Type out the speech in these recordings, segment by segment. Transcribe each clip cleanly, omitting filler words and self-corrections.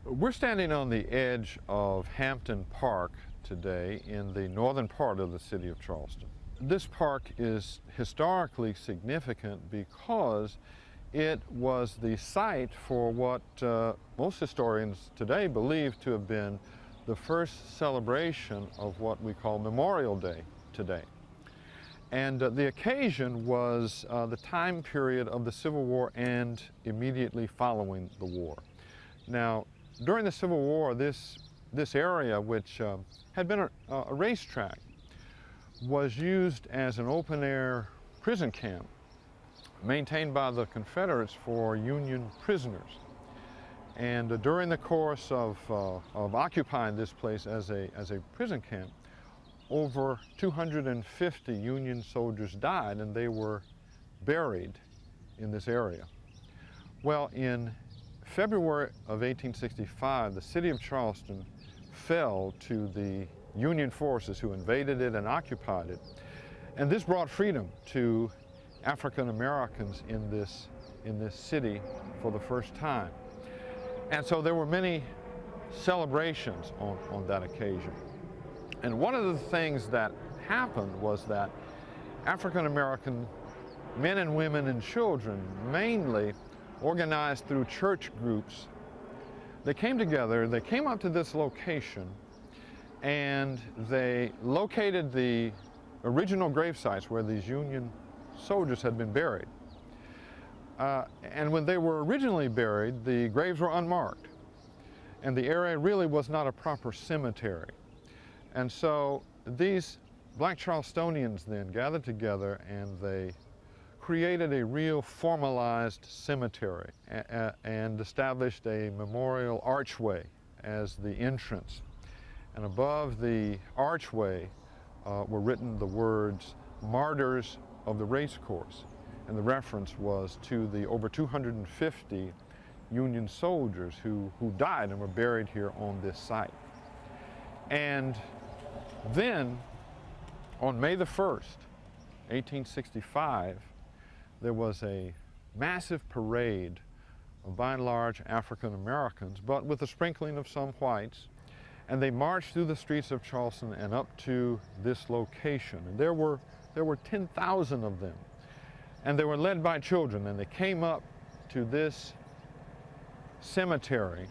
We're standing on the edge of Hampton Park today in the northern part of the city of Charleston. This park is historically significant because it was the site for what most historians today believe to have been the first celebration of what we call Memorial Day today. And the occasion was the time period of the Civil War and immediately following the war. Now, during the Civil War, this area, which had been a racetrack, was used as an open-air prison camp maintained by the Confederates for Union prisoners. And during the course of occupying this place as a prison camp, over 250 Union soldiers died, and they were buried in this area. Well, in February of 1865, the city of Charleston fell to the Union forces who invaded it and occupied it. And this brought freedom to African Americans in this city for the first time. And so there were many celebrations on that occasion. And one of the things that happened was that African American men and women and children, mainly organized through church groups, they came together, they came up to this location, and they located the original grave sites where these Union soldiers had been buried. And when they were originally buried, the graves were unmarked, and the area really was not a proper cemetery. And so these black Charlestonians then gathered together and they created a real formalized cemetery and established a memorial archway as the entrance. And above the archway were written the words, "Martyrs of the Racecourse." And the reference was to the over 250 Union soldiers who died and were buried here on this site. And then, on May the 1st, 1865, there was a massive parade of, by and large, African Americans, but with a sprinkling of some whites. And they marched through the streets of Charleston and up to this location. And there were 10,000 of them. And they were led by children, and they came up to this cemetery,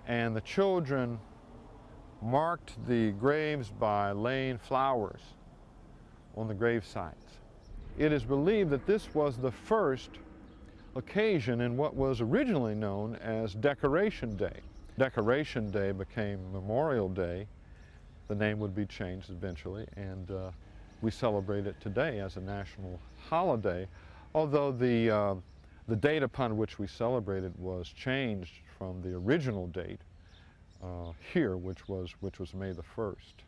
and the children marked the graves by laying flowers on the grave sites. It is believed that this was the first occasion in what was originally known as Decoration Day. Decoration Day became Memorial Day. The name would be changed eventually, and we celebrate it today as a national holiday, although the date upon which we celebrate it was changed from the original date here, which was May the 1st.